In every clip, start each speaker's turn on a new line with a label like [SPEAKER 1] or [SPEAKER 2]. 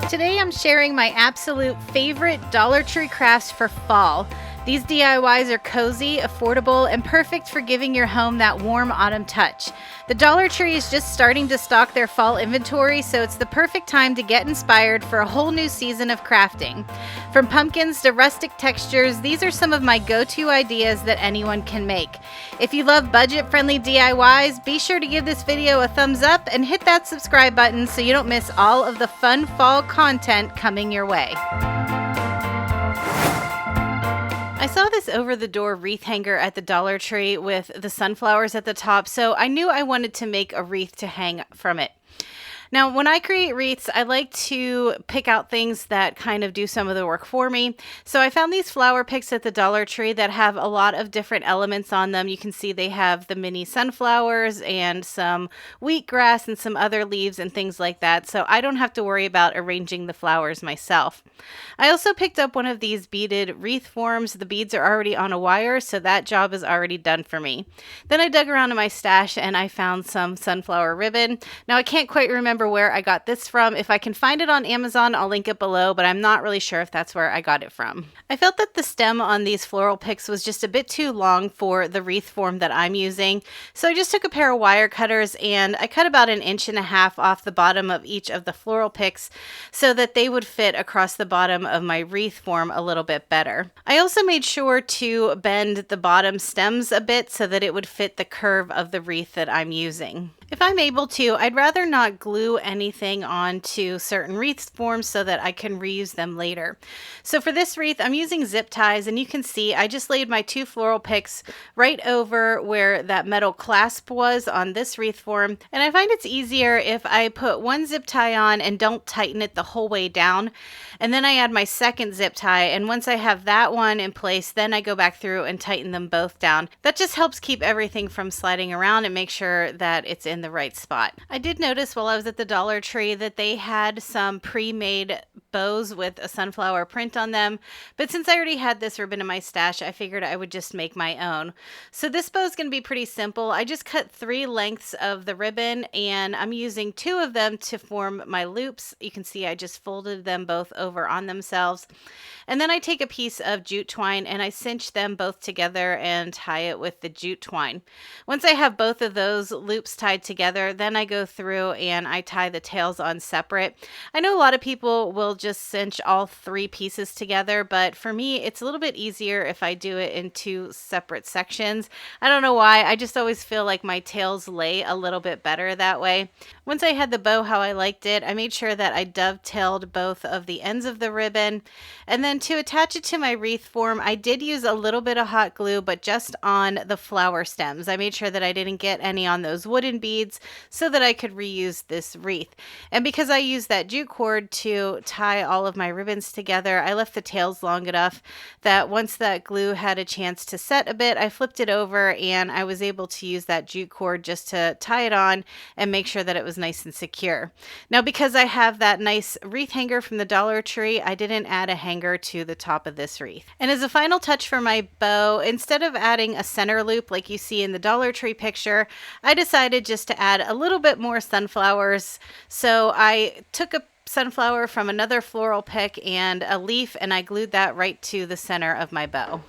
[SPEAKER 1] Today I'm sharing my absolute favorite Dollar Tree crafts for fall. These DIYs are cozy, affordable, and perfect for giving your home that warm autumn touch. The Dollar Tree is just starting to stock their fall inventory, so it's the perfect time to get inspired for a whole new season of crafting. From pumpkins to rustic textures, these are some of my go-to ideas that anyone can make. If you love budget-friendly DIYs, be sure to give this video a thumbs up and hit that subscribe button so you don't miss all of the fun fall content coming your way. I saw this over-the-door wreath hanger at the Dollar Tree with the sunflowers at the top, so I knew I wanted to make a wreath to hang from it. Now, when I create wreaths, I like to pick out things that kind of do some of the work for me. So I found these flower picks at the Dollar Tree that have a lot of different elements on them. You can see they have the mini sunflowers and some wheatgrass and some other leaves and things like that. So I don't have to worry about arranging the flowers myself. I also picked up one of these beaded wreath forms. The beads are already on a wire, so that job is already done for me. Then I dug around in my stash and I found some sunflower ribbon. Now I can't quite remember where I got this from. If I can find it on Amazon, I'll link it below, but I'm not really sure if that's where I got it from. I felt that the stem on these floral picks was just a bit too long for the wreath form that I'm using, so I just took a pair of wire cutters and I cut about 1.5 inches off the bottom of each of the floral picks so that they would fit across the bottom of my wreath form a little bit better. I also made sure to bend the bottom stems a bit so that it would fit the curve of the wreath that I'm using. If I'm able to, I'd rather not glue anything onto certain wreath forms so that I can reuse them later. So for this wreath, I'm using zip ties, and you can see I just laid my 2 floral picks right over where that metal clasp was on this wreath form. And I find it's easier if I put one zip tie on and don't tighten it the whole way down. And then I add my second zip tie, and once I have that one in place, then I go back through and tighten them both down. That just helps keep everything from sliding around and make sure that it's in the right spot. I did notice while I was at the Dollar Tree that they had some pre-made bows with a sunflower print on them, but since I already had this ribbon in my stash, I figured I would just make my own. So this bow is going to be pretty simple. I just cut 3 lengths of the ribbon, and I'm using 2 of them to form my loops. You can see I just folded them both over on themselves, and then I take a piece of jute twine and I cinch them both together and tie it with the jute twine. Once I have both of those loops tied together, then I go through and I tie the tails on separate. I know a lot of people will just cinch all 3 pieces together, but for me it's a little bit easier if I do it in 2 separate sections. I don't know why, I just always feel like my tails lay a little bit better that way. Once I had the bow how I liked it, I made sure that I dovetailed both of the ends of the ribbon, and then to attach it to my wreath form, I did use a little bit of hot glue, but just on the flower stems. I made sure that I didn't get any on those wooden beads so that I could reuse this wreath. And because I used that jute cord to tie all of my ribbons together, I left the tails long enough that once that glue had a chance to set a bit, I flipped it over and I was able to use that jute cord just to tie it on and make sure that it was nice and secure. Now, because I have that nice wreath hanger from the Dollar Tree, I didn't add a hanger to the top of this wreath. And as a final touch for my bow, instead of adding a center loop like you see in the Dollar Tree picture, I decided just to add a little bit more sunflowers. So I took a sunflower from another floral pick and a leaf, and I glued that right to the center of my bow.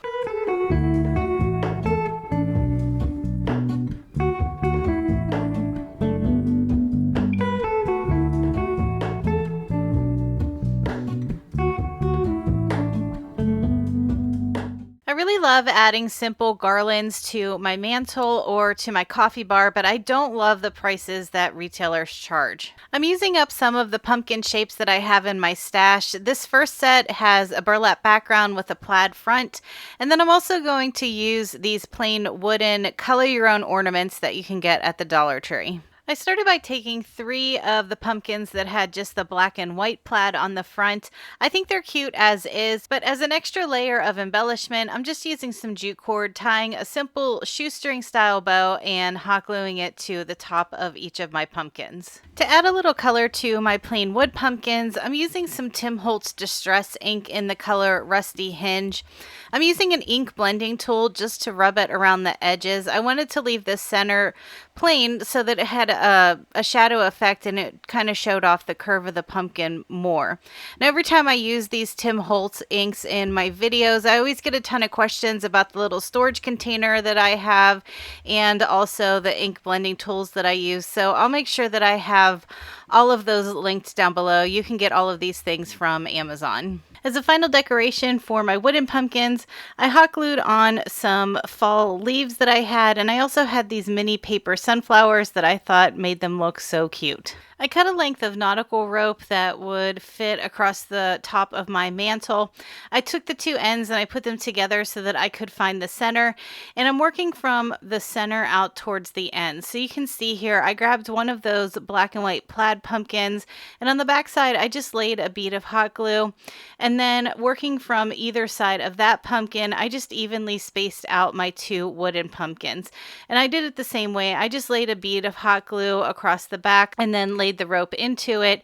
[SPEAKER 1] I really love adding simple garlands to my mantle or to my coffee bar, but I don't love the prices that retailers charge. I'm using up some of the pumpkin shapes that I have in my stash. This first set has a burlap background with a plaid front, and then I'm also going to use these plain wooden color your own ornaments that you can get at the Dollar Tree. I started by taking 3 of the pumpkins that had just the black and white plaid on the front. I think they're cute as is, but as an extra layer of embellishment, I'm just using some jute cord, tying a simple shoestring style bow and hot gluing it to the top of each of my pumpkins. To add a little color to my plain wood pumpkins, I'm using some Tim Holtz Distress ink in the color Rusty Hinge. I'm using an ink blending tool just to rub it around the edges. I wanted to leave the center plain so that it had a shadow effect, and it kind of showed off the curve of the pumpkin more. Now, every time I use these Tim Holtz inks in my videos, I always get a ton of questions about the little storage container that I have and also the ink blending tools that I use. So I'll make sure that I have all of those linked down below. You can get all of these things from Amazon. As a final decoration for my wooden pumpkins, I hot glued on some fall leaves that I had, and I also had these mini paper sunflowers that I thought made them look so cute. I cut a length of nautical rope that would fit across the top of my mantle. I took the two ends and I put them together so that I could find the center, and I'm working from the center out towards the end. So you can see here, I grabbed one of those black and white plaid pumpkins, and on the back side, I just laid a bead of hot glue, and then working from either side of that pumpkin, I just evenly spaced out my two wooden pumpkins. And I did it the same way. I just laid a bead of hot glue across the back and then laid the rope into it.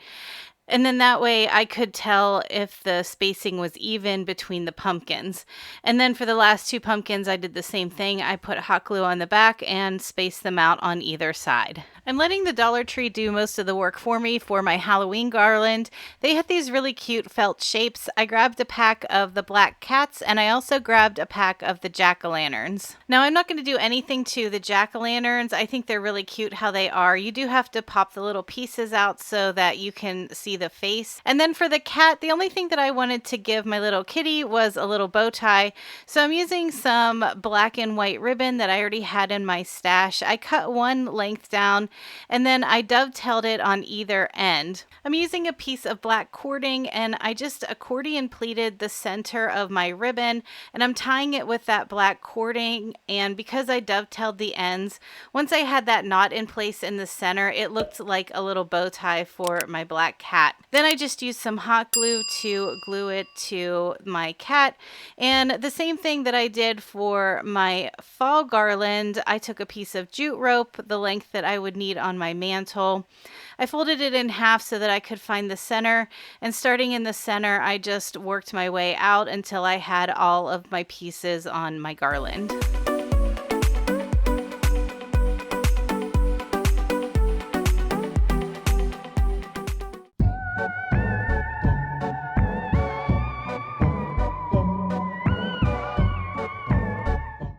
[SPEAKER 1] And then that way I could tell if the spacing was even between the pumpkins. And then for the last two pumpkins, I did the same thing. I put hot glue on the back and spaced them out on either side. I'm letting the Dollar Tree do most of the work for me for my Halloween garland. They had these really cute felt shapes. I grabbed a pack of the black cats, and I also grabbed a pack of the jack-o'-lanterns. Now, I'm not going to do anything to the jack-o'-lanterns. I think they're really cute how they are. You do have to pop the little pieces out so that you can see the face. And then for the cat, the only thing that I wanted to give my little kitty was a little bow tie. So I'm using some black and white ribbon that I already had in my stash. I cut one length down, and then I dovetailed it on either end. I'm using a piece of black cording, and I just accordion pleated the center of my ribbon, and I'm tying it with that black cording. And because I dovetailed the ends, once I had that knot in place in the center, it looked like a little bow tie for my black cat. Then I just used some hot glue to glue it to my cat. And the same thing that I did for my fall garland, I took a piece of jute rope, the length that I would need on my mantle. I folded it in half so that I could find the center, and starting in the center, I just worked my way out until I had all of my pieces on my garland.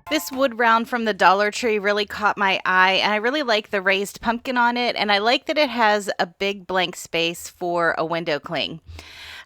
[SPEAKER 1] This wood round from the Dollar Tree really caught my eye, and I really like the raised pumpkin on it, and I like that it has a big blank space for a window cling.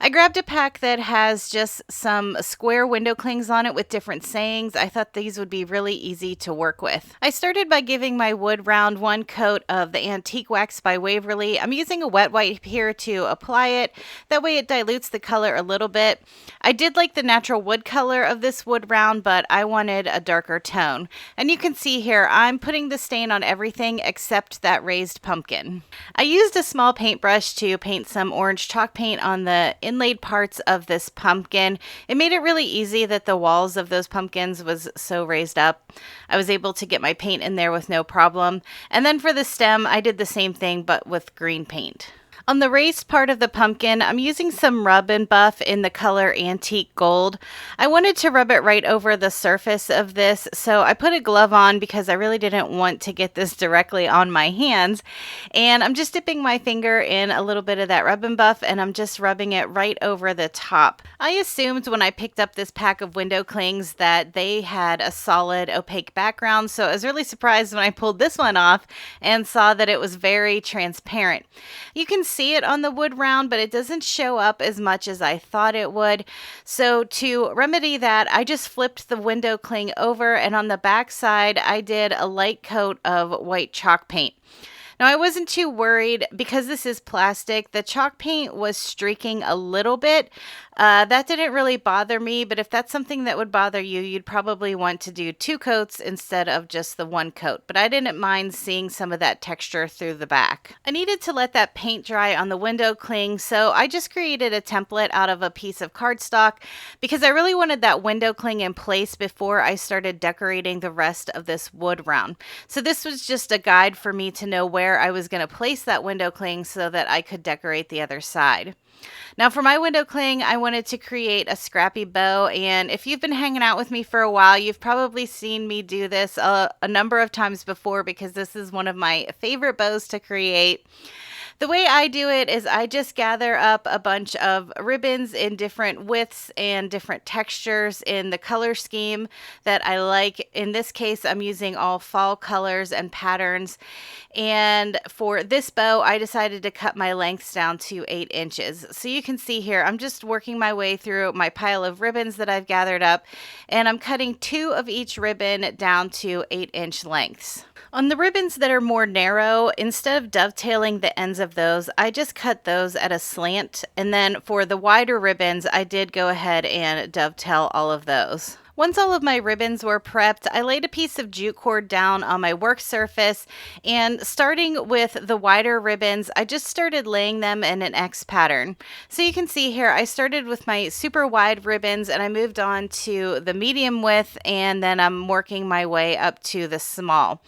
[SPEAKER 1] I grabbed a pack that has just some square window clings on it with different sayings. I thought these would be really easy to work with. I started by giving my wood round one coat of the Antique Wax by Waverly. I'm using a wet wipe here to apply it. That way it dilutes the color a little bit. I did like the natural wood color of this wood round, but I wanted a darker tone. And you can see here, I'm putting the stain on everything except that raised pumpkin. I used a small paintbrush to paint some orange chalk paint on the inlaid parts of this pumpkin. It made it really easy that the walls of those pumpkins was so raised up. I was able to get my paint in there with no problem. And then for the stem, I did the same thing but with green paint. On the raised part of the pumpkin, I'm using some rub and buff in the color Antique Gold. I wanted to rub it right over the surface of this, so I put a glove on because I really didn't want to get this directly on my hands. And I'm just dipping my finger in a little bit of that rub and buff, and I'm just rubbing it right over the top. I assumed when I picked up this pack of window clings that they had a solid opaque background, so I was really surprised when I pulled this one off and saw that it was very transparent. You can see it on the wood round, but it doesn't show up as much as I thought it would. So to remedy that, I just flipped the window cling over, and on the back side, I did a light coat of white chalk paint. Now, I wasn't too worried because this is plastic. The chalk paint was streaking a little bit. That didn't really bother me, but if that's something that would bother you, you'd probably want to do 2 coats instead of just the 1 coat. But I didn't mind seeing some of that texture through the back. I needed to let that paint dry on the window cling, so I just created a template out of a piece of cardstock because I really wanted that window cling in place before I started decorating the rest of this wood round. So this was just a guide for me to know where I was going to place that window cling so that I could decorate the other side. Now for my window cling, I wanted to create a scrappy bow, and if you've been hanging out with me for a while, you've probably seen me do this a number of times before because this is one of my favorite bows to create. The way I do it is I just gather up a bunch of ribbons in different widths and different textures in the color scheme that I like. In this case, I'm using all fall colors and patterns. And for this bow, I decided to cut my lengths down to 8 inches. So you can see here, I'm just working my way through my pile of ribbons that I've gathered up, and I'm cutting 2 of each ribbon down to 8-inch lengths. On the ribbons that are more narrow, instead of dovetailing the ends of those, I just cut those at a slant. And then for the wider ribbons, I did go ahead and dovetail all of those. Once all of my ribbons were prepped, I laid a piece of jute cord down on my work surface, and starting with the wider ribbons, I just started laying them in an X pattern. So you can see here, I started with my super wide ribbons and I moved on to the medium width, and then I'm working my way up to the small.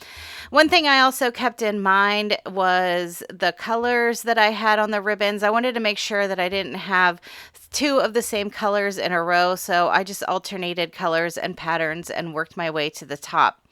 [SPEAKER 1] One thing I also kept in mind was the colors that I had on the ribbons. I wanted to make sure that I didn't have 2 of the same colors in a row, so I just alternated colors and patterns and worked my way to the top.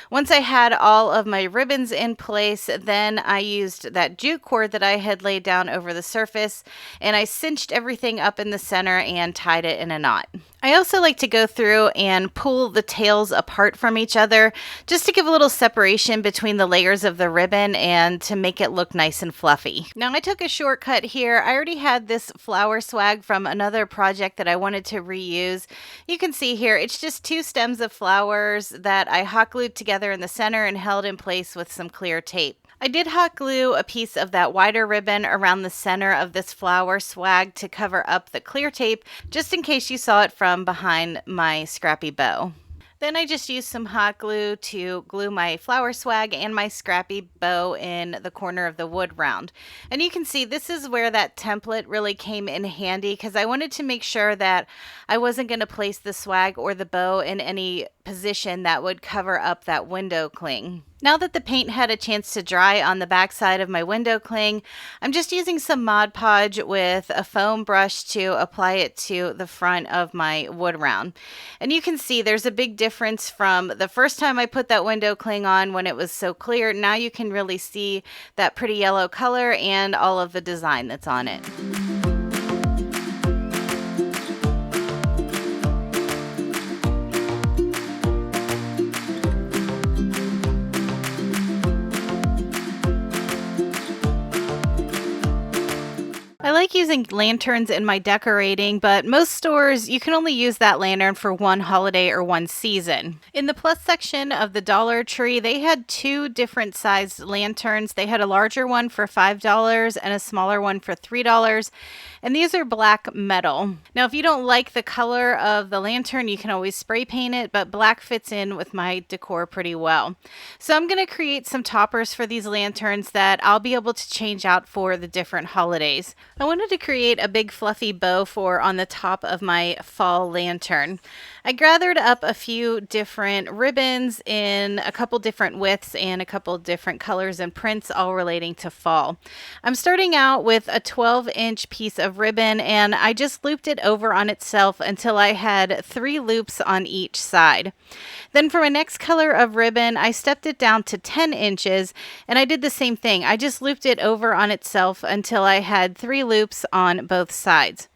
[SPEAKER 1] Once I had all of my ribbons in place, then I used that jute cord that I had laid down over the surface, and I cinched everything up in the center and tied it in a knot. I also like to go through and pull the tails apart from each other just to give a little separation between the layers of the ribbon and to make it look nice and fluffy. Now I took a shortcut here. I already had this flower swag from another project that I wanted to reuse. You can see here, it's just 2 stems of flowers that I hot glued together in the center and held in place with some clear tape. I did hot glue a piece of that wider ribbon around the center of this flower swag to cover up the clear tape, just in case you saw it from behind my scrappy bow. Then I just used some hot glue to glue my flower swag and my scrappy bow in the corner of the wood round. And you can see this is where that template really came in handy, because I wanted to make sure that I wasn't going to place the swag or the bow in any position that would cover up that window cling. Now that the paint had a chance to dry on the back side of my window cling, I'm just using some Mod Podge with a foam brush to apply it to the front of my wood round. And you can see there's a big difference from the first time I put that window cling on when it was so clear. Now you can really see that pretty yellow color and all of the design that's on it. I like using lanterns in my decorating, but most stores, you can only use that lantern for one holiday or one season. In the plus section of the Dollar Tree, they had 2 different sized lanterns. They had a larger one for $5 and a smaller one for $3. And these are black metal. Now, if you don't like the color of the lantern, you can always spray paint it, but black fits in with my decor pretty well. So I'm going to create some toppers for these lanterns that I'll be able to change out for the different holidays. I wanted to create a big fluffy bow for on the top of my fall lantern. I gathered up a few different ribbons in a couple different widths and a couple different colors and prints, all relating to fall. I'm starting out with a 12-inch piece of ribbon, and I just looped it over on itself until I had 3 loops on each side. Then for my next color of ribbon, I stepped it down to 10 inches, and I did the same thing. I just looped it over on itself until I had 3 loops on both sides.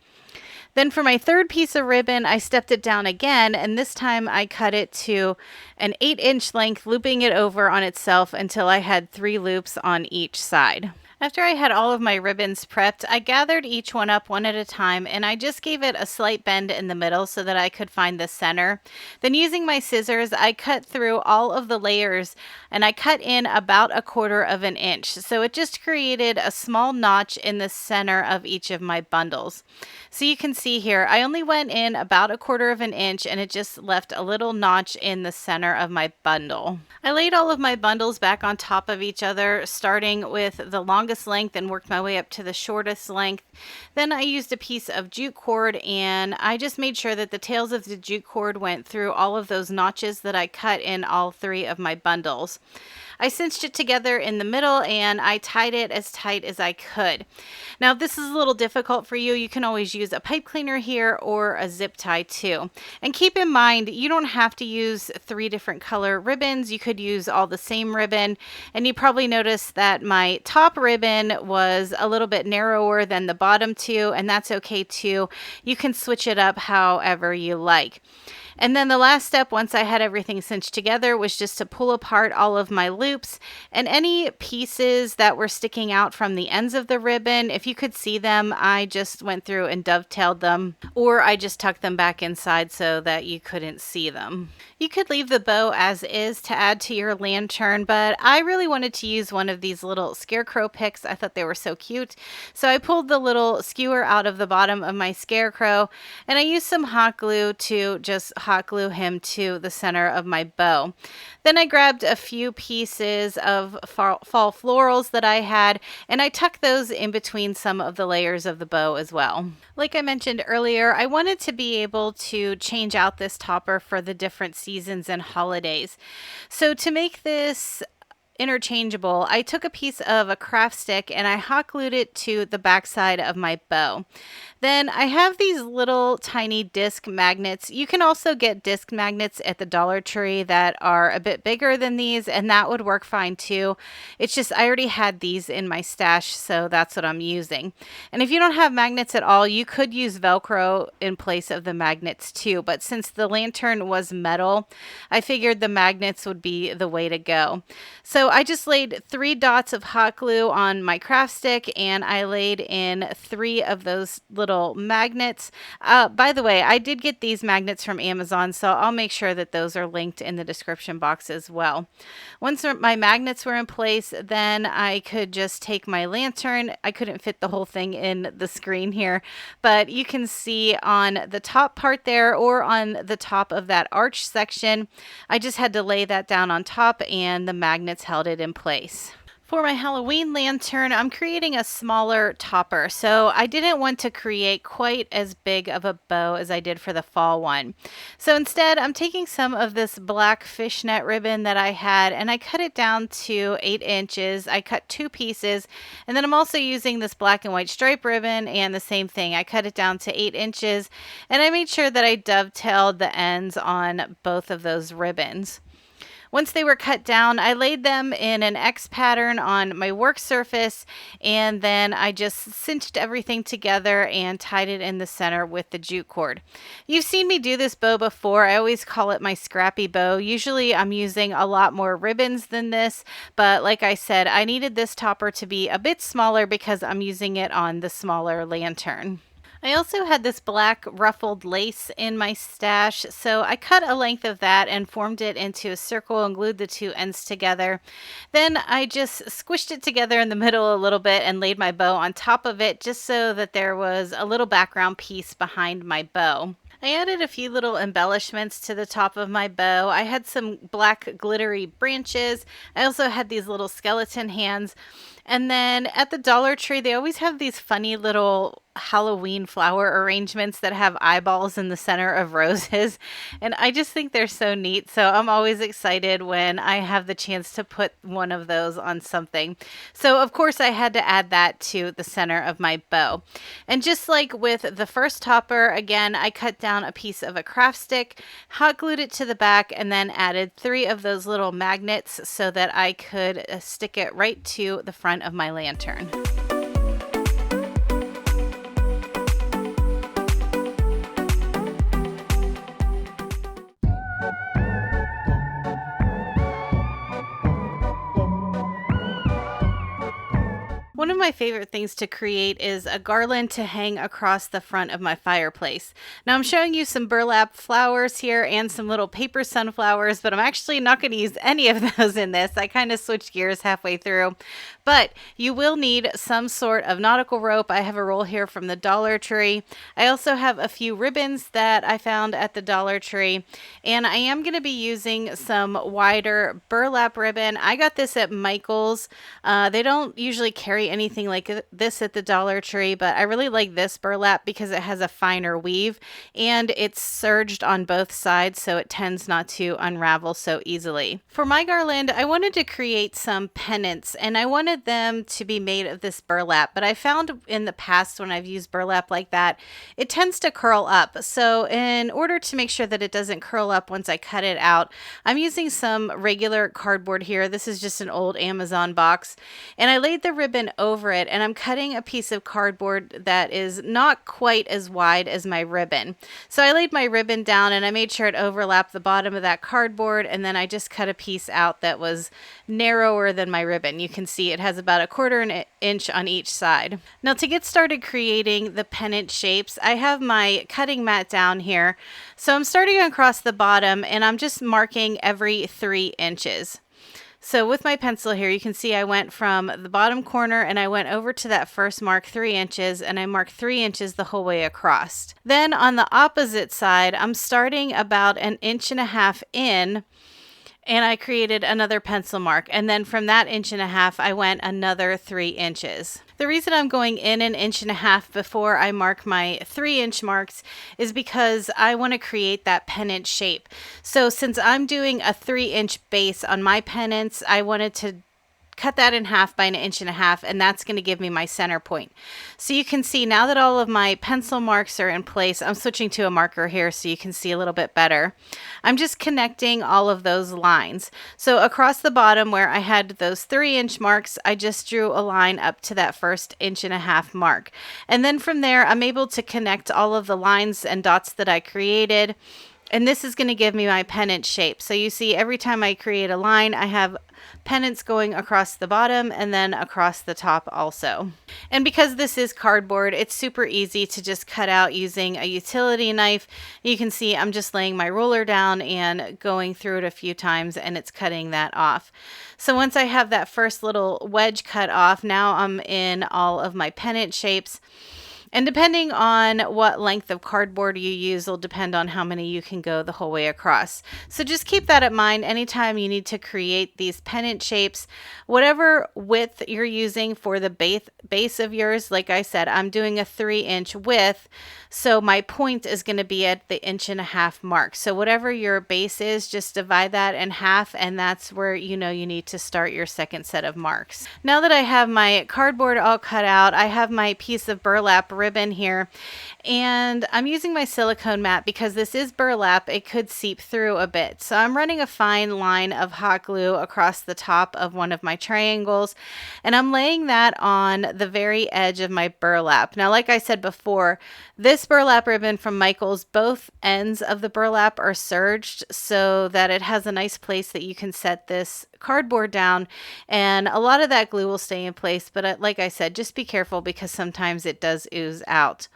[SPEAKER 1] Then for my third piece of ribbon, I stepped it down again, and this time I cut it to an 8-inch length, looping it over on itself until I had 3 loops on each side. After I had all of my ribbons prepped, I gathered each one up one at a time, and I just gave it a slight bend in the middle so that I could find the center. Then using my scissors, I cut through all of the layers, and I cut in about 1/4 inch. So it just created a small notch in the center of each of my bundles. So you can see here, I only went in about 1/4 inch, and it just left a little notch in the center of my bundle. I laid all of my bundles back on top of each other, starting with the longest length and worked my way up to the shortest length. Then I used a piece of jute cord, and I just made sure that the tails of the jute cord went through all of those notches that I cut in all 3 of my bundles. I cinched it together in the middle and I tied it as tight as I could. Now, if this is a little difficult for you, you can always use a pipe cleaner here or a zip tie too. And keep in mind, you don't have to use 3 different color ribbons. You could use all the same ribbon. And you probably noticed that my top ribbon was a little bit narrower than the bottom 2, and that's okay too. You can switch it up however you like. And then the last step, once I had everything cinched together, was just to pull apart all of my loops and any pieces that were sticking out from the ends of the ribbon. If you could see them, I just went through and dovetailed them, or I just tucked them back inside so that you couldn't see them. You could leave the bow as is to add to your lantern, but I really wanted to use one of these little scarecrow picks. I thought they were so cute. So I pulled the little skewer out of the bottom of my scarecrow, and I used some hot glue to just hot glue him to the center of my bow. Then I grabbed a few pieces of fall florals that I had, and I tucked those in between some of the layers of the bow as well. Like I mentioned earlier, I wanted to be able to change out this topper for the different seasons and holidays. So to make this interchangeable, I took a piece of a craft stick and I hot glued it to the backside of my bow. Then I have these little tiny disc magnets. You can also get disc magnets at the Dollar Tree that are a bit bigger than these, and that would work fine too. It's just I already had these in my stash, so that's what I'm using. And if you don't have magnets at all, you could use Velcro in place of the magnets too. But since the lantern was metal, I figured the magnets would be the way to go. So I just laid 3 dots of hot glue on my craft stick, and I laid in 3 of those little magnets. By the way, I did get these magnets from Amazon, so I'll make sure that those are linked in the description box as well. Once my magnets were in place, then I could just take my lantern. I couldn't fit the whole thing in the screen here, but you can see on the top part there, or on the top of that arch section, I just had to lay that down on top and the magnets held it in place. For my Halloween lantern, I'm creating a smaller topper, so I didn't want to create quite as big of a bow as I did for the fall one. So instead, I'm taking some of this black fishnet ribbon that I had, and I cut it down to 8 inches. I cut 2 pieces, and then I'm also using this black and white stripe ribbon, and the same thing. I cut it down to 8 inches, and I made sure that I dovetailed the ends on both of those ribbons. Once they were cut down, I laid them in an X pattern on my work surface, and then I just cinched everything together and tied it in the center with the jute cord. You've seen me do this bow before. I always call it my scrappy bow. Usually I'm using a lot more ribbons than this, but like I said, I needed this topper to be a bit smaller because I'm using it on the smaller lantern. I also had this black ruffled lace in my stash, so I cut a length of that and formed it into a circle and glued the 2 ends together. Then I just squished it together in the middle a little bit and laid my bow on top of it just so that there was a little background piece behind my bow. I added a few little embellishments to the top of my bow. I had some black glittery branches. I also had these little skeleton hands. And then at the Dollar Tree, they always have these funny little Halloween flower arrangements that have eyeballs in the center of roses. And I just think they're so neat. So I'm always excited when I have the chance to put one of those on something. So of course I had to add that to the center of my bow. And just like with the first topper, again, I cut down a piece of a craft stick, hot glued it to the back, and then added 3 of those little magnets so that I could stick it right to the front of my lantern. One of my favorite things to create is a garland to hang across the front of my fireplace. Now I'm showing you some burlap flowers here and some little paper sunflowers, but I'm actually not going to use any of those in this. I kind of switched gears halfway through. But you will need some sort of nautical rope. I have a roll here from the Dollar Tree. I also have a few ribbons that I found at the Dollar Tree. And I am going to be using some wider burlap ribbon. I got this at Michael's. They don't usually carry anything like this at the Dollar Tree, but I really like this burlap because it has a finer weave and it's serged on both sides, so it tends not to unravel so easily. For my garland, I wanted to create some pennants and I wanted them to be made of this burlap, but I found in the past when I've used burlap like that, it tends to curl up. So in order to make sure that it doesn't curl up once I cut it out, I'm using some regular cardboard here. This is just an old Amazon box, and I laid the ribbon over it, and I'm cutting a piece of cardboard that is not quite as wide as my ribbon. So I laid my ribbon down and I made sure it overlapped the bottom of that cardboard, and then I just cut a piece out that was narrower than my ribbon. You can see it has about 1/4 inch on each side. Now to get started creating the pennant shapes, I have my cutting mat down here. So I'm starting across the bottom and I'm just marking every 3 inches. So with my pencil here, you can see I went from the bottom corner and I went over to that first mark 3 inches, and I marked 3 inches the whole way across. Then on the opposite side, I'm starting about 1.5 inches in, and I created another pencil mark. And then from that 1.5 inches, I went another 3 inches. The reason I'm going in 1.5 inches before I mark my 3-inch marks is because I want to create that pennant shape. So since I'm doing a 3-inch base on my pennants, I wanted to cut that in half by 1.5 inches, and that's going to give me my center point. So you can see now that all of my pencil marks are in place, I'm switching to a marker here so you can see a little bit better. I'm just connecting all of those lines. So across the bottom where I had those 3-inch marks, I just drew a line up to that first 1.5 inch mark. And then from there, I'm able to connect all of the lines and dots that I created. And this is going to give me my pennant shape. So you see every time I create a line, I have pennants going across the bottom and then across the top also. And because this is cardboard, it's super easy to just cut out using a utility knife. You can see I'm just laying my ruler down and going through it a few times, and it's cutting that off. So once I have that first little wedge cut off, now I'm in all of my pennant shapes. And depending on what length of cardboard you use will depend on how many you can go the whole way across. So just keep that in mind anytime you need to create these pennant shapes. Whatever width you're using for the base of yours, like I said, I'm doing a 3-inch width. So my point is going to be at the 1.5 inch mark. So whatever your base is, just divide that in half, and that's where you know you need to start your second set of marks. Now that I have my cardboard all cut out, I have my piece of burlap ribbon here, and I'm using my silicone mat because this is burlap. It could seep through a bit. So I'm running a fine line of hot glue across the top of one of my triangles, and I'm laying that on the very edge of my burlap. Now, like I said before, this burlap ribbon from Michaels, both ends of the burlap are serged so that it has a nice place that you can set this cardboard down, and a lot of that glue will stay in place, but like I said, just be careful because sometimes it does ooze out.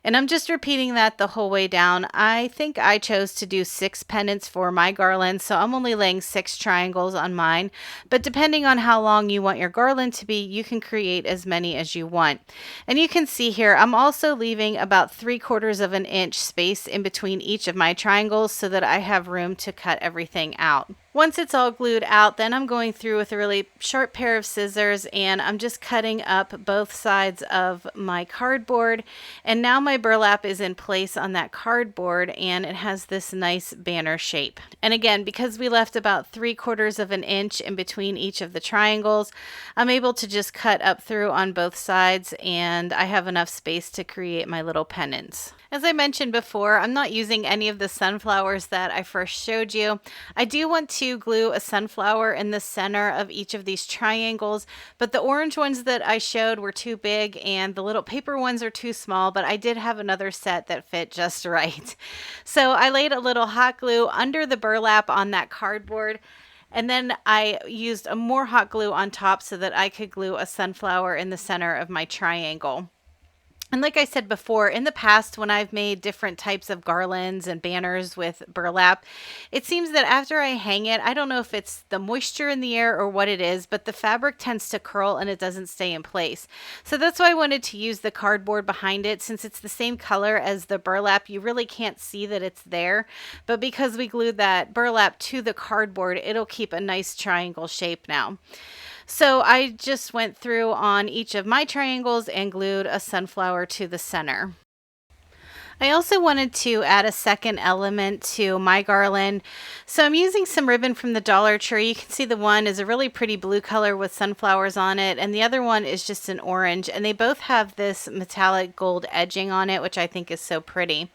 [SPEAKER 1] And I'm just repeating that the whole way down. I think I chose to do 6 pennants for my garland, so I'm only laying 6 triangles on mine. But depending on how long you want your garland to be, you can create as many as you want. And you can see here, I'm also leaving about 3/4 inch space in between each of my triangles so that I have room to cut everything out. Once it's all glued out, then I'm going through with a really sharp pair of scissors and I'm just cutting up both sides of my cardboard. And now my burlap is in place on that cardboard and it has this nice banner shape. And again, because we left about 3/4 inch in between each of the triangles, I'm able to just cut up through on both sides, and I have enough space to create my little pennants. As I mentioned before, I'm not using any of the sunflowers that I first showed you. I do want to glue a sunflower in the center of each of these triangles, but the orange ones that I showed were too big and the little paper ones are too small, but I did have another set that fit just right. So I laid a little hot glue under the burlap on that cardboard, and then I used a more hot glue on top so that I could glue a sunflower in the center of my triangle. And like I said before, in the past, when I've made different types of garlands and banners with burlap, it seems that after I hang it, I don't know if it's the moisture in the air or what it is, but the fabric tends to curl and it doesn't stay in place. So that's why I wanted to use the cardboard behind it. Since it's the same color as the burlap, you really can't see that it's there. But because we glued that burlap to the cardboard, it'll keep a nice triangle shape now. So I just went through on each of my triangles and glued a sunflower to the center. I also wanted to add a second element to my garland. So I'm using some ribbon from the Dollar Tree. You can see the one is a really pretty blue color with sunflowers on it, and the other one is just an orange. And they both have this metallic gold edging on it, which I think is so pretty.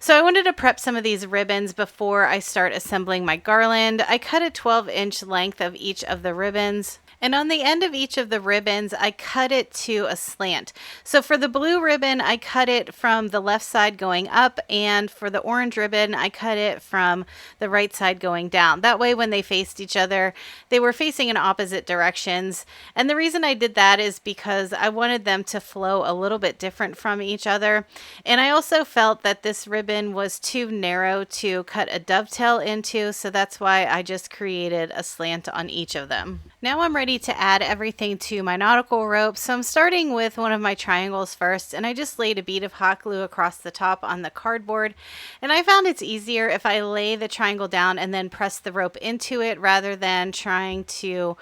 [SPEAKER 1] So I wanted to prep some of these ribbons before I start assembling my garland. I cut a 12-inch length of each of the ribbons. And on the end of each of the ribbons, I cut it to a slant. So for the blue ribbon, I cut it from the left side going up, and for the orange ribbon, I cut it from the right side going down. That way, when they faced each other, they were facing in opposite directions. And the reason I did that is because I wanted them to flow a little bit different from each other. And I also felt that this ribbon was too narrow to cut a dovetail into, so that's why I just created a slant on each of them. Now I'm ready to add everything to my nautical rope. So I'm starting with one of my triangles first, and I just laid a bead of hot glue across the top on the cardboard. And I found it's easier if I lay the triangle down and then press the rope into it rather than trying to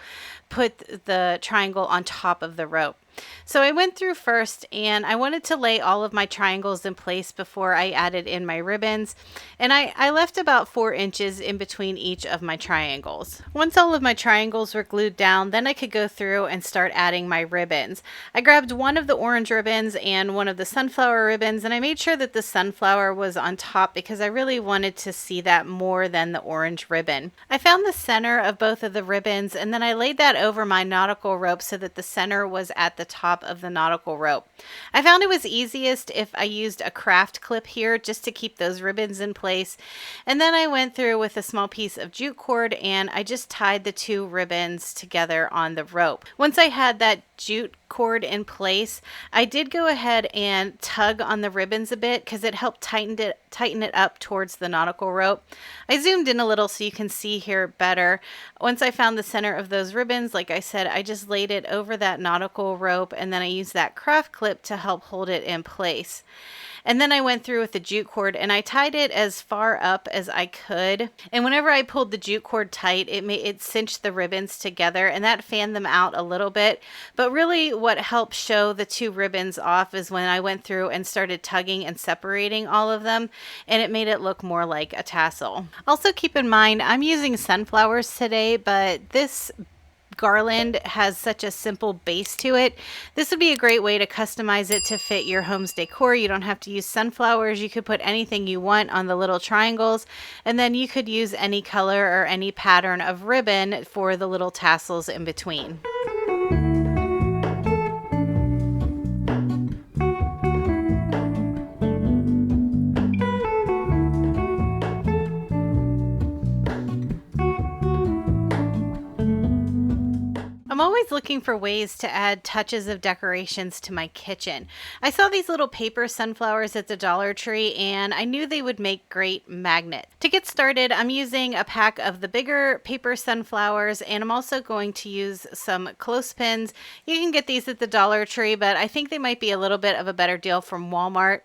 [SPEAKER 1] put the triangle on top of the rope. So I went through first, and I wanted to lay all of my triangles in place before I added in my ribbons, and I left about 4 inches in between each of my triangles. Once all of my triangles were glued down, then I could go through and start adding my ribbons. I grabbed one of the orange ribbons and one of the sunflower ribbons, and I made sure that the sunflower was on top because I really wanted to see that more than the orange ribbon. I found the center of both of the ribbons, and then I laid that over my nautical rope so that the center was at the top of the nautical rope. I found it was easiest if I used a craft clip here just to keep those ribbons in place. And then I went through with a small piece of jute cord, and I just tied the two ribbons together on the rope. Once I had that jute cord in place, I did go ahead and tug on the ribbons a bit because it helped tighten it up towards the nautical rope. I zoomed in a little so you can see here better. Once I found the center of those ribbons, like I said, I just laid it over that nautical rope, and then I used that craft clip to help hold it in place. And then I went through with the jute cord, and I tied it as far up as I could. And whenever I pulled the jute cord tight, it cinched the ribbons together, and that fanned them out a little bit. But really what helped show the two ribbons off is when I went through and started tugging and separating all of them, and it made it look more like a tassel. Also keep in mind, I'm using sunflowers today, but this garland has such a simple base to it. This would be a great way to customize it to fit your home's decor. You don't have to use sunflowers. You could put anything you want on the little triangles, and then you could use any color or any pattern of ribbon for the little tassels in between. I'm always looking for ways to add touches of decorations to my kitchen. I saw these little paper sunflowers at the Dollar Tree, and I knew they would make great magnets. To get started, I'm using a pack of the bigger paper sunflowers, and I'm also going to use some clothespins. You can get these at the Dollar Tree, but I think they might be a little bit of a better deal from Walmart.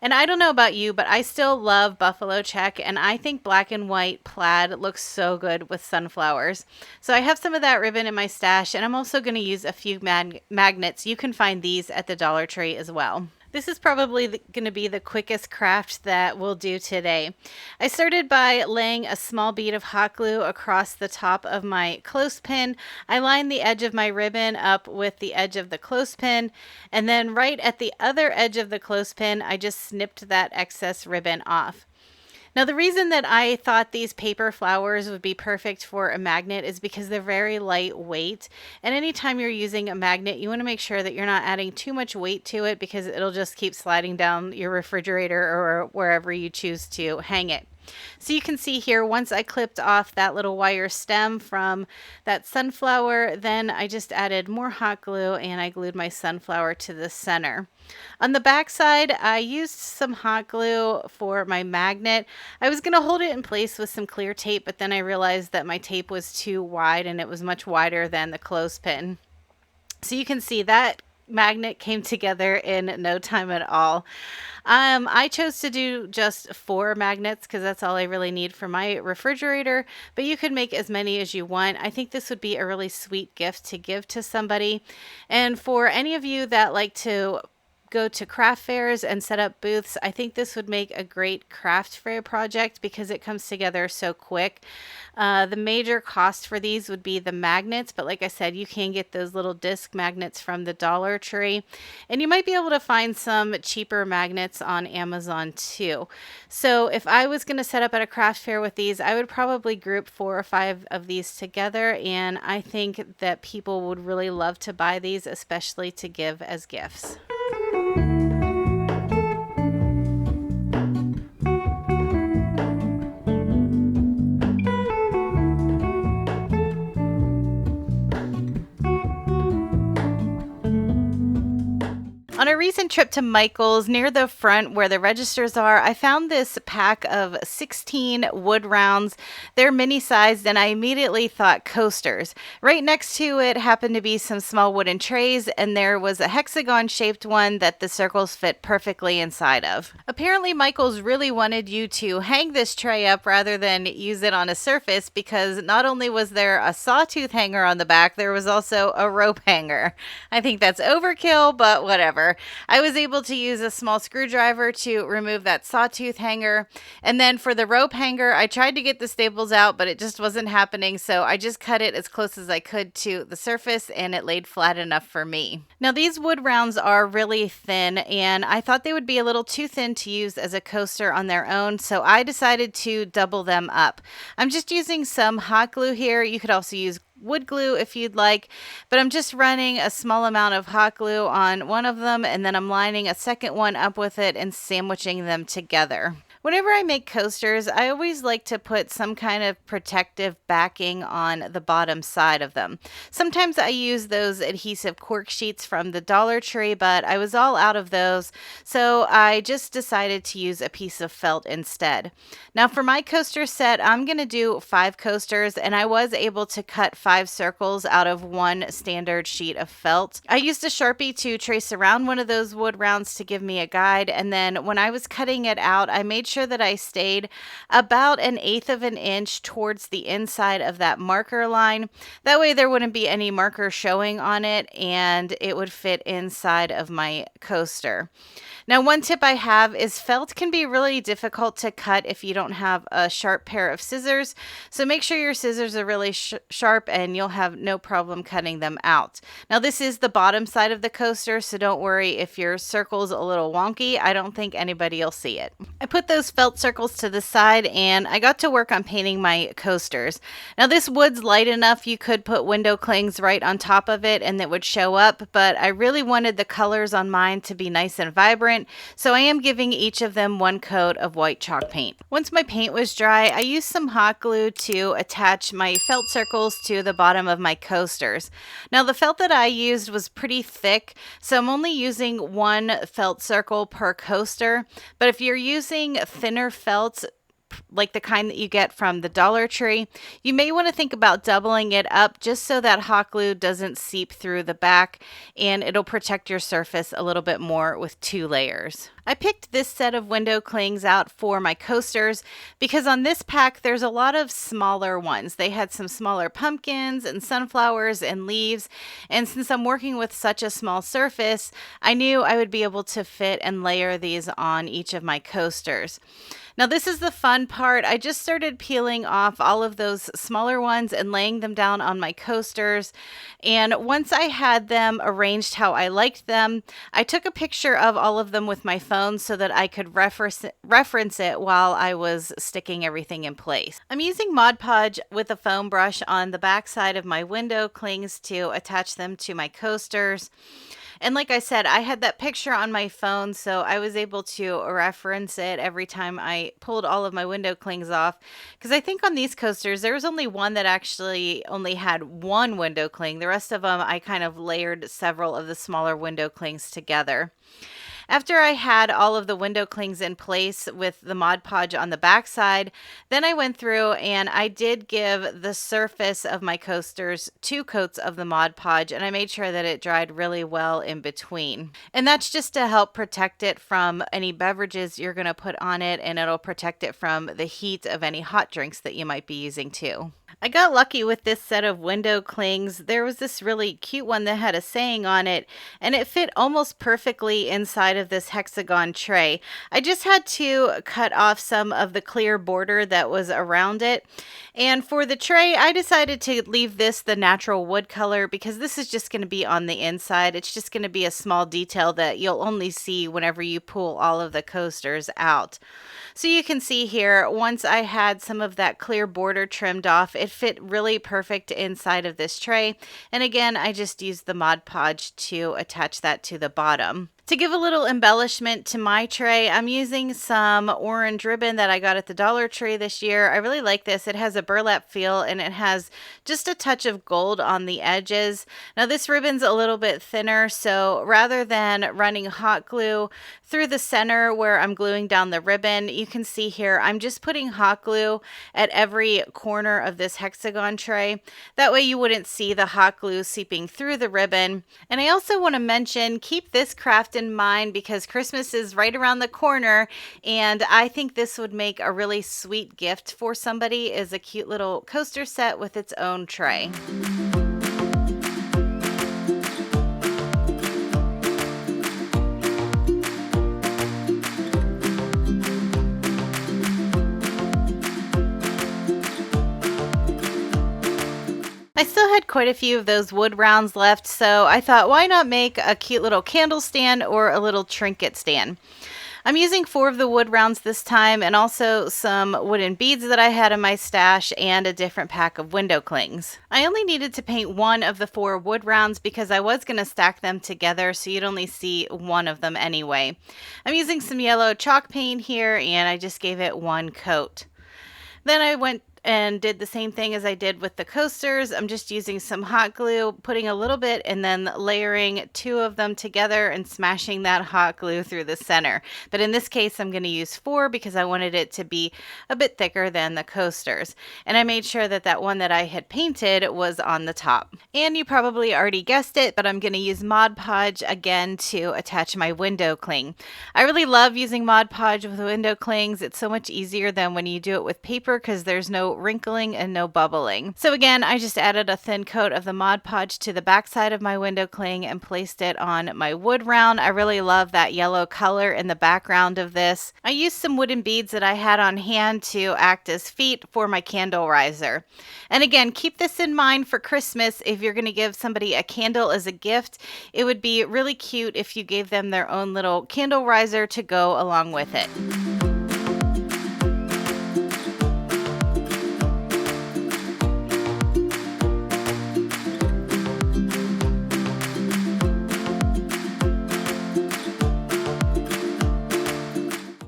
[SPEAKER 1] And I don't know about you, but I still love buffalo check, and I think black and white plaid looks so good with sunflowers. So I have some of that ribbon in my stash, and I'm also going to use a few magnets. You can find these at the Dollar Tree as well. This is probably going to be the quickest craft that we'll do today. I started by laying a small bead of hot glue across the top of my clothespin. I lined the edge of my ribbon up with the edge of the clothespin, and then right at the other edge of the clothespin, I just snipped that excess ribbon off. Now, the reason that I thought these paper flowers would be perfect for a magnet is because they're very lightweight. And anytime you're using a magnet, you want to make sure that you're not adding too much weight to it because it'll just keep sliding down your refrigerator or wherever you choose to hang it. So you can see here, once I clipped off that little wire stem from that sunflower, then I just added more hot glue and I glued my sunflower to the center. On the back side, I used some hot glue for my magnet. I was going to hold it in place with some clear tape, but then I realized that my tape was too wide and it was much wider than the clothespin. So you can see that magnet came together in no time at all. I chose to do just 4 magnets because that's all I really need for my refrigerator, but you could make as many as you want. I think this would be a really sweet gift to give to somebody. And for any of you that like to go to craft fairs and set up booths, I think this would make a great craft fair project because it comes together so quick. The major cost for these would be the magnets, but like I said, you can get those little disc magnets from the Dollar Tree, and you might be able to find some cheaper magnets on Amazon too. So if I was going to set up at a craft fair with these, I would probably group 4 or 5 of these together, and I think that people would really love to buy these, especially to give as gifts. On a recent trip to Michael's near the front where the registers are, I found this pack of 16 wood rounds. They're mini sized, and I immediately thought coasters. Right next to it happened to be some small wooden trays, and there was a hexagon shaped one that the circles fit perfectly inside of. Apparently, Michael's really wanted you to hang this tray up rather than use it on a surface because not only was there a sawtooth hanger on the back, there was also a rope hanger. I think that's overkill, but whatever. I was able to use a small screwdriver to remove that sawtooth hanger. And then for the rope hanger, I tried to get the staples out, but it just wasn't happening. So I just cut it as close as I could to the surface, and it laid flat enough for me. Now these wood rounds are really thin, and I thought they would be a little too thin to use as a coaster on their own. So I decided to double them up. I'm just using some hot glue here. You could also use wood glue if you'd like, but I'm just running a small amount of hot glue on one of them, and then I'm lining a second one up with it and sandwiching them together. Whenever I make coasters, I always like to put some kind of protective backing on the bottom side of them. Sometimes I use those adhesive cork sheets from the Dollar Tree, but I was all out of those, so I just decided to use a piece of felt instead. Now for my coaster set, I'm going to do 5 coasters, and I was able to cut 5 circles out of one standard sheet of felt. I used a Sharpie to trace around one of those wood rounds to give me a guide, and then when I was cutting it out, I made sure that I stayed about 1/8 of an inch towards the inside of that marker line. That way there wouldn't be any marker showing on it, and it would fit inside of my coaster. Now, one tip I have is felt can be really difficult to cut if you don't have a sharp pair of scissors. So make sure your scissors are really sharp and you'll have no problem cutting them out. Now, this is the bottom side of the coaster, so don't worry if your circle's a little wonky. I don't think anybody will see it. I put those felt circles to the side and I got to work on painting my coasters. Now, this wood's light enough you could put window clings right on top of it and it would show up, but I really wanted the colors on mine to be nice and vibrant. So I am giving each of them one coat of white chalk paint. Once my paint was dry, I used some hot glue to attach my felt circles to the bottom of my coasters. Now the felt that I used was pretty thick, so I'm only using one felt circle per coaster. But if you're using thinner felts, like the kind that you get from the Dollar Tree, you may want to think about doubling it up just so that hot glue doesn't seep through the back and it'll protect your surface a little bit more with 2 layers. I picked this set of window clings out for my coasters because on this pack there's a lot of smaller ones. They had some smaller pumpkins and sunflowers and leaves, and since I'm working with such a small surface, I knew I would be able to fit and layer these on each of my coasters. Now this is the fun part. I just started peeling off all of those smaller ones and laying them down on my coasters. And once I had them arranged how I liked them, I took a picture of all of them with my phone so that I could reference it while I was sticking everything in place. I'm using Mod Podge with a foam brush on the back side of my window clings to attach them to my coasters. And like I said, I had that picture on my phone, so I was able to reference it every time I pulled all of my window clings off. Because I think on these coasters, there was only one that actually only had one window cling. The rest of them, I kind of layered several of the smaller window clings together. After I had all of the window clings in place with the Mod Podge on the backside, then I went through and I did give the surface of my coasters 2 coats of the Mod Podge, and I made sure that it dried really well in between. And that's just to help protect it from any beverages you're going to put on it, and it'll protect it from the heat of any hot drinks that you might be using too. I got lucky with this set of window clings. There was this really cute one that had a saying on it, and it fit almost perfectly inside of this hexagon tray. I just had to cut off some of the clear border that was around it. And for the tray, I decided to leave this the natural wood color because this is just going to be on the inside. It's just going to be a small detail that you'll only see whenever you pull all of the coasters out. So you can see here, once I had some of that clear border trimmed off, it fit really perfect inside of this tray. And again, I just used the Mod Podge to attach that to the bottom. To give a little embellishment to my tray, I'm using some orange ribbon that I got at the Dollar Tree this year. I really like this. It has a burlap feel and it has just a touch of gold on the edges. Now this ribbon's a little bit thinner, so rather than running hot glue through the center where I'm gluing down the ribbon, you can see here I'm just putting hot glue at every corner of this hexagon tray. That way you wouldn't see the hot glue seeping through the ribbon. And I also want to mention, keep this craft in mind because Christmas is right around the corner, and I think this would make a really sweet gift for somebody, is a cute little coaster set with its own tray. I still had quite a few of those wood rounds left, so I thought, why not make a cute little candle stand or a little trinket stand? I'm using 4 of the wood rounds this time, and also some wooden beads that I had in my stash and a different pack of window clings. I only needed to paint 1 of the 4 wood rounds because I was going to stack them together, so you'd only see 1 of them anyway. I'm using some yellow chalk paint here, and I just gave it 1 coat. Then I went and did the same thing as I did with the coasters. I'm just using some hot glue, putting a little bit, and then layering 2 of them together and smashing that hot glue through the center. But in this case, I'm going to use 4 because I wanted it to be a bit thicker than the coasters. And I made sure that that one that I had painted was on the top. And you probably already guessed it, but I'm going to use Mod Podge again to attach my window cling. I really love using Mod Podge with window clings. It's so much easier than when you do it with paper because there's no wrinkling and no bubbling. So again, I just added a thin coat of the Mod Podge to the back side of my window cling and placed it on my wood round. I really love that yellow color in the background of this. I used some wooden beads that I had on hand to act as feet for my candle riser. And again, keep this in mind for Christmas. If you're going to give somebody a candle as a gift, it would be really cute if you gave them their own little candle riser to go along with it.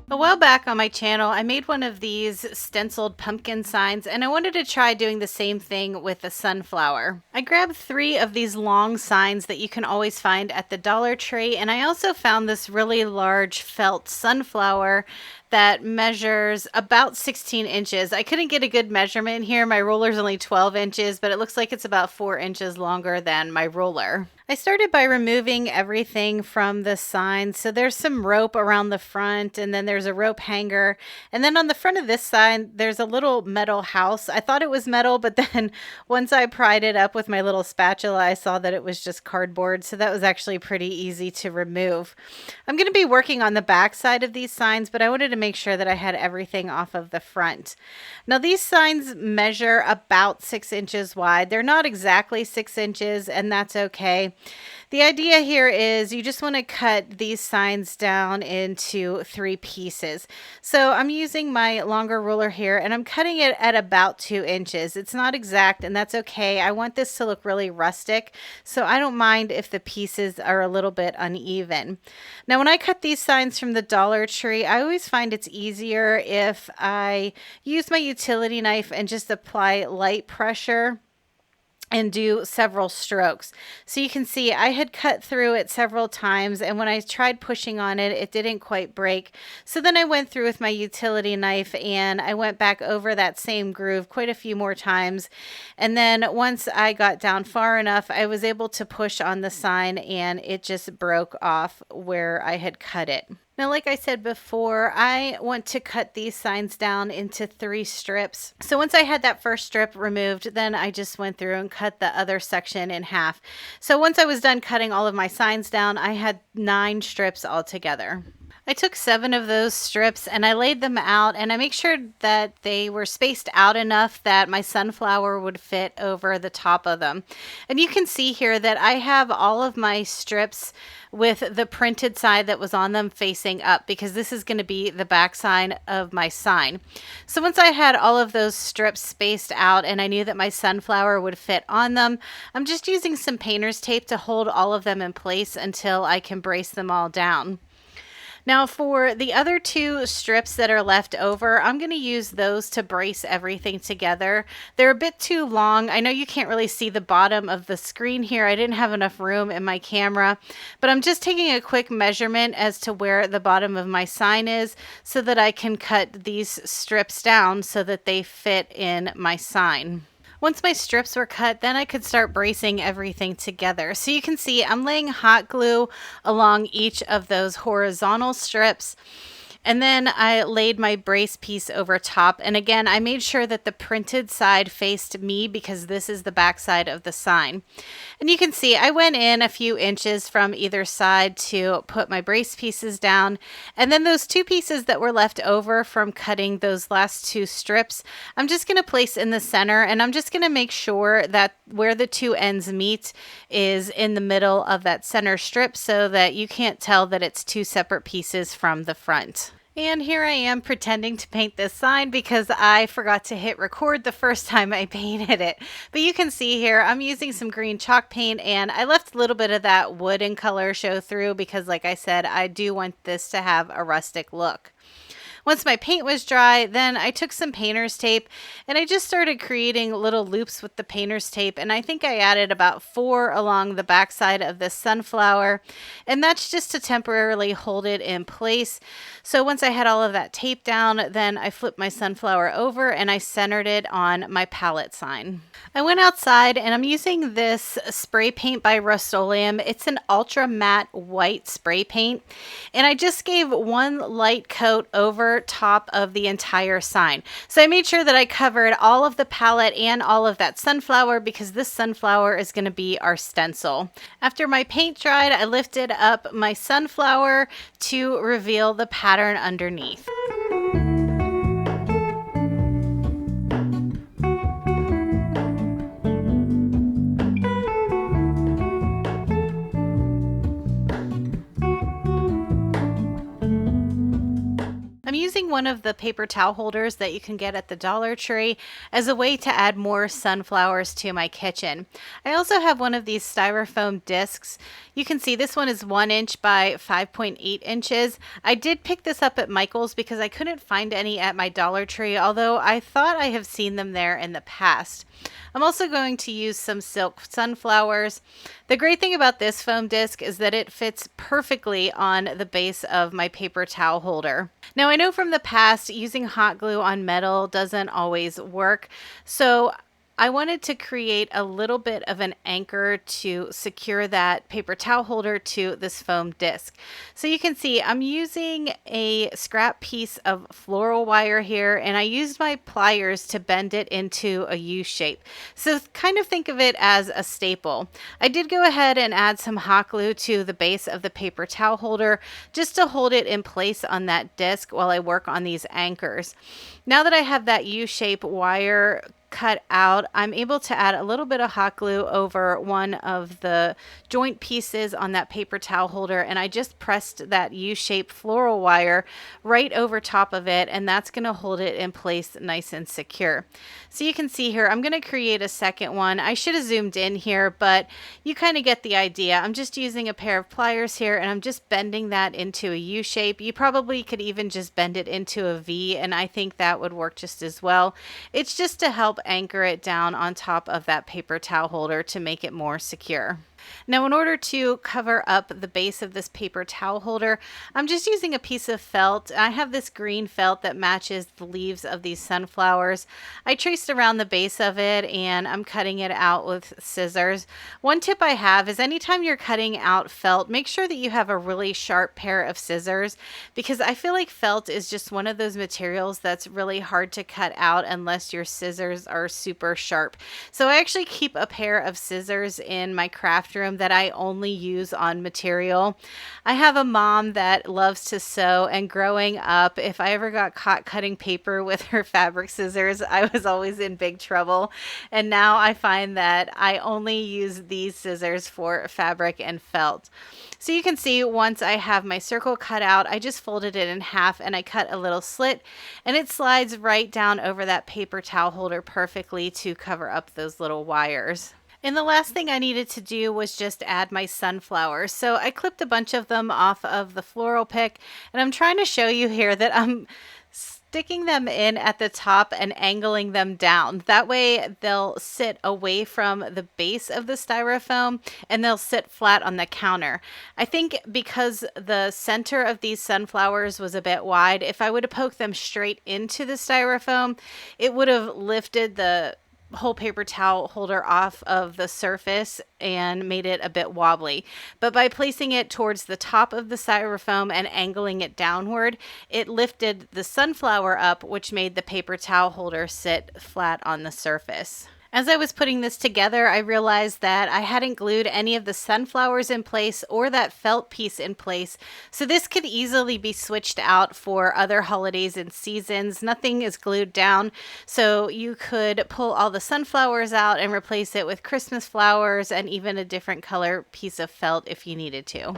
[SPEAKER 1] A while back on my channel, I made one of these stenciled pumpkin signs, and I wanted to try doing the same thing with a sunflower. I grabbed 3 of these long signs that you can always find at the Dollar Tree, and I also found this really large felt sunflower that measures about 16 inches. I couldn't get a good measurement here. My ruler's only 12 inches, but it looks like it's about 4 inches longer than my ruler. I started by removing everything from the sign. So there's some rope around the front, and then there's a rope hanger. And then on the front of this sign, there's a little metal house. I thought it was metal, but then once I pried it up with my little spatula, I saw that it was just cardboard. So that was actually pretty easy to remove. I'm going to be working on the back side of these signs, but I wanted to make sure that I had everything off of the front. Now these signs measure about 6 inches wide. They're not exactly 6 inches, and that's okay. The idea here is you just want to cut these signs down into 3 pieces. So I'm using my longer ruler here, and I'm cutting it at about 2 inches. It's not exact, and that's okay. I want this to look really rustic, so I don't mind if the pieces are a little bit uneven. Now when I cut these signs from the Dollar Tree, I always find it's easier if I use my utility knife and just apply light pressure and do several strokes. So you can see I had cut through it several times, and when I tried pushing on it, it didn't quite break. So then I went through with my utility knife and I went back over that same groove quite a few more times. And then once I got down far enough, I was able to push on the sign and it just broke off where I had cut it. Now, like I said before, I want to cut these signs down into 3 strips. So once I had that first strip removed, then I just went through and cut the other section in half. So once I was done cutting all of my signs down, I had 9 strips altogether. I took 7 of those strips and I laid them out, and I make sure that they were spaced out enough that my sunflower would fit over the top of them. And you can see here that I have all of my strips with the printed side that was on them facing up, because this is going to be the back side of my sign. So once I had all of those strips spaced out and I knew that my sunflower would fit on them, I'm just using some painter's tape to hold all of them in place until I can brace them all down. Now for the other 2 strips that are left over, I'm going to use those to brace everything together. They're a bit too long. I know you can't really see the bottom of the screen here. I didn't have enough room in my camera, but I'm just taking a quick measurement as to where the bottom of my sign is so that I can cut these strips down so that they fit in my sign. Once my strips were cut, then I could start bracing everything together. So you can see I'm laying hot glue along each of those horizontal strips. And then I laid my brace piece over top. And again, I made sure that the printed side faced me because this is the back side of the sign. And you can see I went in a few inches from either side to put my brace pieces down. And then those 2 pieces that were left over from cutting those last 2 strips, I'm just going to place in the center, and I'm just going to make sure that where the 2 ends meet is in the middle of that center strip so that you can't tell that it's 2 separate pieces from the front. And here I am pretending to paint this sign because I forgot to hit record the first time I painted it. But you can see here I'm using some green chalk paint, and I left a little bit of that wooden color show through because, like I said, I do want this to have a rustic look. Once my paint was dry, then I took some painter's tape and I just started creating little loops with the painter's tape, and I think I added about 4 along the back side of this sunflower, and that's just to temporarily hold it in place. So once I had all of that tape down, then I flipped my sunflower over and I centered it on my Pallette sign. I went outside and I'm using this spray paint by Rust-Oleum. It's an ultra matte white spray paint, and I just gave 1 light coat over top of the entire sign. So I made sure that I covered all of the Pallette and all of that sunflower because this sunflower is going to be our stencil. After my paint dried, I lifted up my sunflower to reveal the pattern underneath. I'm using one of the paper towel holders that you can get at the Dollar Tree as a way to add more sunflowers to my kitchen. I also have one of these styrofoam discs. You can see this one is 1 inch by 5.8 inches. I did pick this up at Michael's because I couldn't find any at my Dollar Tree, although I thought I have seen them there in the past. I'm also going to use some silk sunflowers. The great thing about this foam disc is that it fits perfectly on the base of my paper towel holder. Now I know from the past using hot glue on metal doesn't always work, so I wanted to create a little bit of an anchor to secure that paper towel holder to this foam disc. So you can see I'm using a scrap piece of floral wire here, and I used my pliers to bend it into a U shape. So kind of think of it as a staple. I did go ahead and add some hot glue to the base of the paper towel holder just to hold it in place on that disc while I work on these anchors. Now that I have that U-shape wire cut out, I'm able to add a little bit of hot glue over one of the joint pieces on that paper towel holder, and I just pressed that U-shaped floral wire right over top of it, and that's going to hold it in place nice and secure. So you can see here I'm going to create a second one. I should have zoomed in here, but you kind of get the idea. I'm just using a pair of pliers here and I'm just bending that into a U shape. You probably could even just bend it into a V, and I think that would work just as well. It's just to help help anchor it down on top of that paper towel holder to make it more secure. Now, in order to cover up the base of this paper towel holder, I'm just using a piece of felt. I have this green felt that matches the leaves of these sunflowers. I traced around the base of it and I'm cutting it out with scissors. One tip I have is anytime you're cutting out felt, make sure that you have a really sharp pair of scissors, because I feel like felt is just one of those materials that's really hard to cut out unless your scissors are super sharp. So I actually keep a pair of scissors in my craft room that I only use on material. I have a mom that loves to sew, and growing up, if I ever got caught cutting paper with her fabric scissors, I was always in big trouble. And now I find that I only use these scissors for fabric and felt. So you can see once I have my circle cut out, I just folded it in half and I cut a little slit, and it slides right down over that paper towel holder perfectly to cover up those little wires. And the last thing I needed to do was just add my sunflowers. So I clipped a bunch of them off of the floral pick, and I'm trying to show you here that I'm sticking them in at the top and angling them down. That way they'll sit away from the base of the styrofoam and they'll sit flat on the counter. I think because the center of these sunflowers was a bit wide, if I would have poked them straight into the styrofoam, it would have lifted the whole paper towel holder off of the surface and made it a bit wobbly. But by placing it towards the top of the styrofoam and angling it downward, it lifted the sunflower up, which made the paper towel holder sit flat on the surface. As I was putting this together, I realized that I hadn't glued any of the sunflowers in place or that felt piece in place, so this could easily be switched out for other holidays and seasons. Nothing is glued down, so you could pull all the sunflowers out and replace it with Christmas flowers and even a different color piece of felt if you needed to.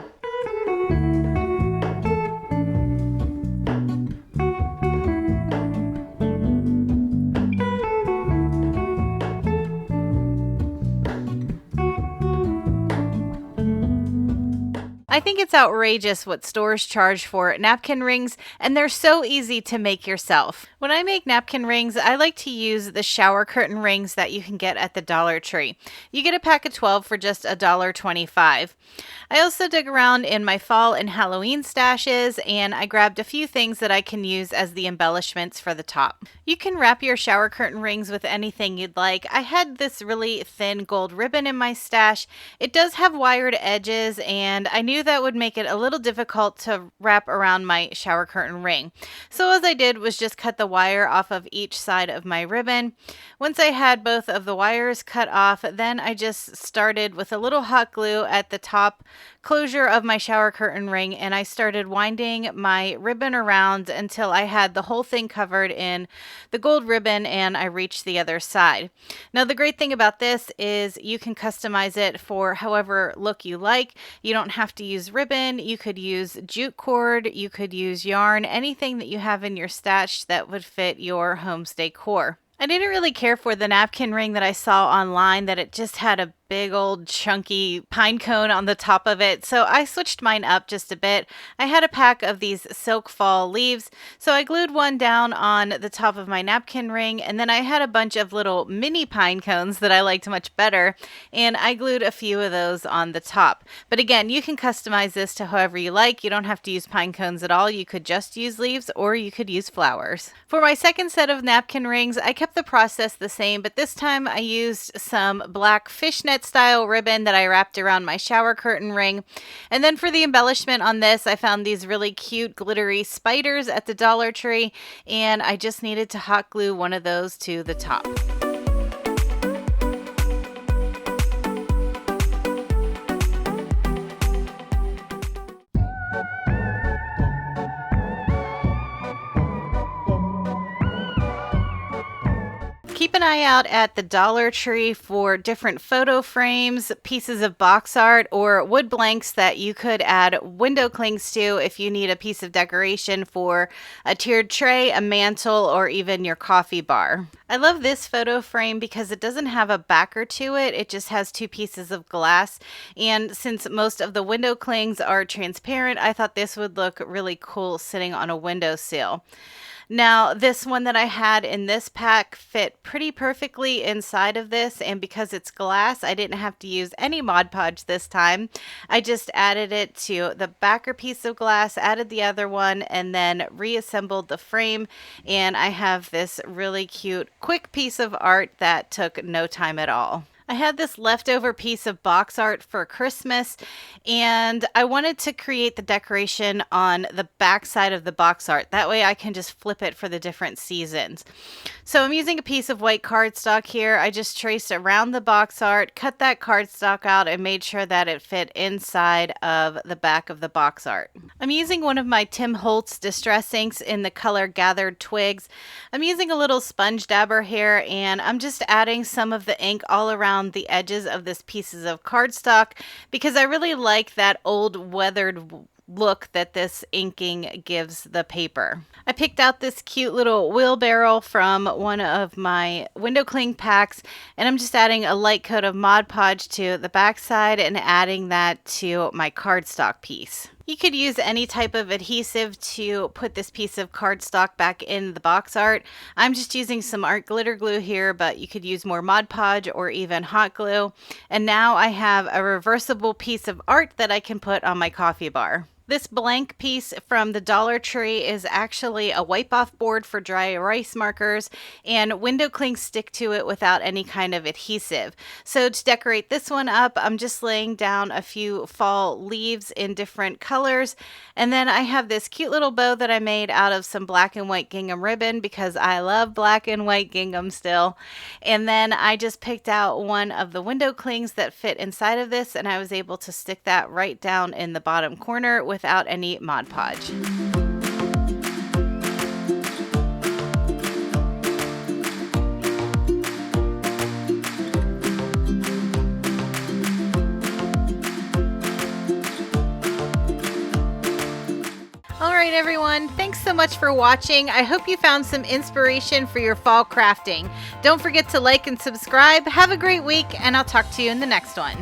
[SPEAKER 1] I think it's outrageous what stores charge for napkin rings, and they're so easy to make yourself. When I make napkin rings, I like to use the shower curtain rings that you can get at the Dollar Tree. You get a pack of 12 for just $1.25. I also dug around in my fall and Halloween stashes, and I grabbed a few things that I can use as the embellishments for the top. You can wrap your shower curtain rings with anything you'd like. I had this really thin gold ribbon in my stash. It does have wired edges, and I knew that would make it a little difficult to wrap around my shower curtain ring. So all I did was just cut the wire off of each side of my ribbon. Once I had both of the wires cut off, then I just started with a little hot glue at the top closure of my shower curtain ring, and I started winding my ribbon around until I had the whole thing covered in the gold ribbon and I reached the other side. Now the great thing about this is you can customize it for however look you like. You don't have to use ribbon. You could use jute cord, you could use yarn, anything that you have in your stash that would fit your home's decor. I didn't really care for the napkin ring that I saw online, that it just had a big old chunky pine cone on the top of it, so I switched mine up just a bit. I had a pack of these silk fall leaves, so I glued one down on the top of my napkin ring, and then I had a bunch of little mini pine cones that I liked much better, and I glued a few of those on the top. But again, you can customize this to however you like. You don't have to use pine cones at all. You could just use leaves, or you could use flowers. For my second set of napkin rings, I kept the process the same, but this time I used some black fishnet style ribbon that I wrapped around my shower curtain ring. And then for the embellishment on this, I found these really cute glittery spiders at the Dollar Tree, and I just needed to hot glue one of those to the top. Keep an eye out at the Dollar Tree for different photo frames, pieces of box art, or wood blanks that you could add window clings to if you need a piece of decoration for a tiered tray, a mantle, or even your coffee bar. I love this photo frame because it doesn't have a backer to it. It just has two pieces of glass. And since most of the window clings are transparent, I thought this would look really cool sitting on a windowsill. Now, this one that I had in this pack fit pretty perfectly inside of this, and because it's glass, I didn't have to use any Mod Podge this time. I just added it to the backer piece of glass, added the other one, and then reassembled the frame, and I have this really cute, quick piece of art that took no time at all. I had this leftover piece of box art for Christmas, and I wanted to create the decoration on the back side of the box art. That way I can just flip it for the different seasons. So I'm using a piece of white cardstock here. I just traced around the box art, cut that cardstock out, and made sure that it fit inside of the back of the box art. I'm using one of my Tim Holtz Distress inks in the color Gathered Twigs. I'm using a little sponge dabber here, and I'm just adding some of the ink all around the edges of this pieces of cardstock because I really like that old weathered look that this inking gives the paper. I picked out this cute little wheelbarrow from one of my window cling packs, and I'm just adding a light coat of Mod Podge to the back side and adding that to my cardstock piece. You could use any type of adhesive to put this piece of cardstock back in the box art. I'm just using some art glitter glue here, but you could use more Mod Podge or even hot glue. And now I have a reversible piece of art that I can put on my coffee bar. This blank piece from the Dollar Tree is actually a wipe-off board for dry erase markers, and window clings stick to it without any kind of adhesive. So to decorate this one up, I'm just laying down a few fall leaves in different colors, and then I have this cute little bow that I made out of some black and white gingham ribbon because I love black and white gingham still. And then I just picked out one of the window clings that fit inside of this, and I was able to stick that right down in the bottom corner without any Mod Podge. Alright everyone, thanks so much for watching. I hope you found some inspiration for your fall crafting. Don't forget to like and subscribe. Have a great week, and I'll talk to you in the next one.